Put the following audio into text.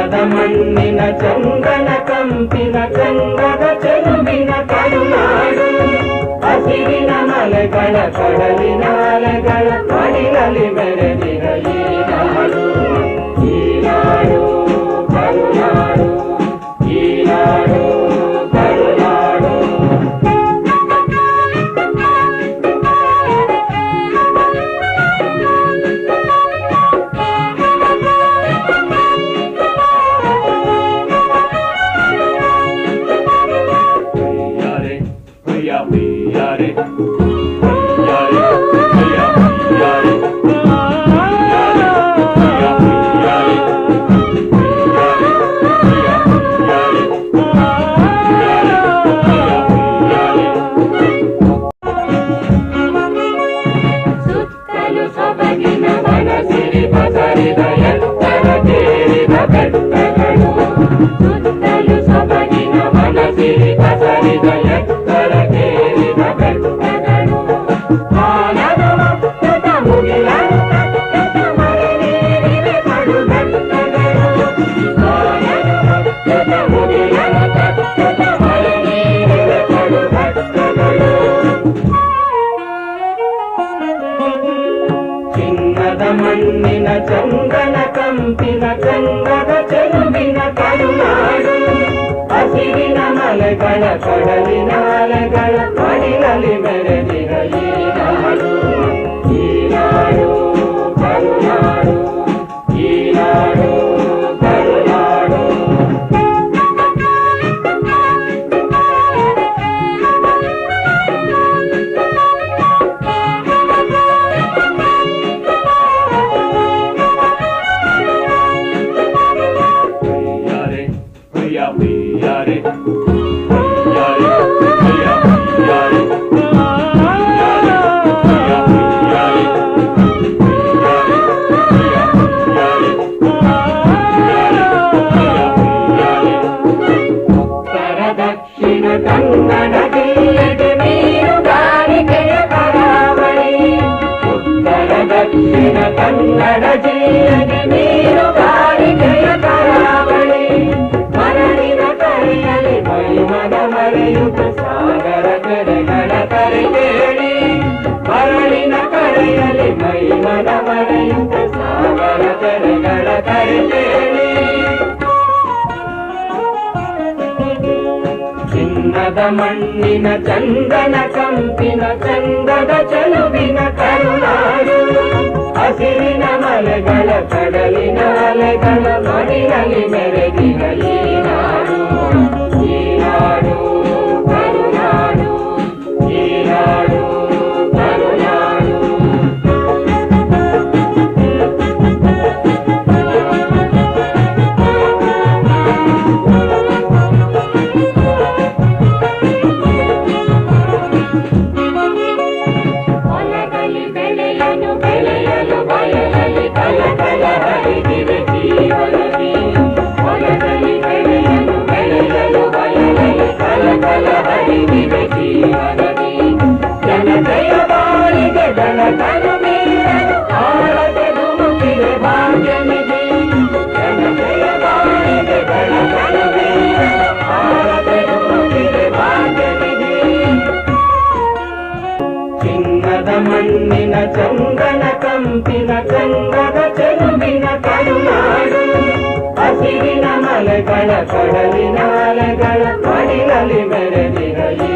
ಚಿನ್ನದ ಮಣ್ಣಿನ ಚಂದನ ಕಂಪಿನ ಚಂದದ ಚೆಲುವಿನ ಕರುನಾಡು ಹಸಿರಿನ ಮಲೆಗಳ ಕಡಲಿನ ಅಲೆಗಳ ಮಡಿಲಲ್ಲಿ ಮೆರೆದಿರ ಈ ನಾಡು ಈ ನಾಡು ಕರುನಾಡು ಈ ನಾಡು ಕರುನಾಡು ಮಣ್ಣಿನ ಚಂದನ ಕಂಪಿನ ಚಂದದ ಚೆಲುವಿನ ಕರುನಾಡು ಹಸಿರಿನ ಮಲೆಗಳ ಕಡಲಿನ ಅಲೆಗಳ ಮಡಿಲಲ್ಲಿ ಮೆರೆದಿರ ಈ ನಾಡು ಈ ನಾಡು ಕರುನಾಡು ಈ ನಾಡು ಕರುನಾಡು ದಕ್ಷಿಣ ಕನ್ನಡ ಜಿಲ್ಲೆಗೆ ಮೀನುಗಾರಿಕೆಯ ಕರಾವಳಿ ಉತ್ತರ ದಕ್ಷಿಣ ಕನ್ನಡ ಜಿಲ್ಲೆಗೆ ಮೀನುಗಾರಿಕೆಯ ಕರಾವಳಿ ಮರಳಿನ ಕರೆಯಲಿ ಮೈಮನ ಮರೆಯುತ್ತ ಸಾಗರ ಕೆರೆಗಳ ಕರೆ ಕೇಳಿ ಮರಳಿನ ಕರೆಯಲಿ ಮೈಮನ ಮರೆಯುತ್ತ ಸಾಗರ ಕೆರೆಗಳ ಕರೆ ಕೇಳಿ ಚಿನ್ನದ ಮಣ್ಣಿನ ಚಂದನ ಕಂಪಿನ ಚಂದದ ಚೆಲುವಿನ ಕರುನಾಡು ಹಸಿರಿನ ಮಲೆಗಳ ಕಡಲಿನ ಅಲೆಗಳ ಮಡಿಲಲ್ಲಿ ಮೆರೆದಿರ ಈ ನಾಡು ಈ ನಾಡು ಕರುನಾಡು ಈ ನಾಡು ಕರುನಾಡು ಜನತೆಯ ಬಾಳಿಗೆ ಬೆಳಕನ್ನು ಮೀರಲು ಆಳತೆ ಧುಮುಕಿದೆ ಭಾಗ್ಯನಿಧಿ ಜನತೆಯ ಬಾಳಿಗೆ ಬೆಳಕನ್ನು ಮೀರಲು ಆಳತೆ ಧುಮುಕಿದೆ ಭಾಗ್ಯನಿಧಿ ಚಿನ್ನದ ಮಣ್ಣಿನ ಚಂದನ ಕಂಪಿನ ಚಂದದ ಚೆಲುವಿನ ಕರುನಾಡು ಹಸಿರಿನ ಮಲೆಗಳ ಕಡಲಿನ ಅಲೆಗಳ ಮಡಿಲಲ್ಲಿ ಮೆರೆದಿರ ಈ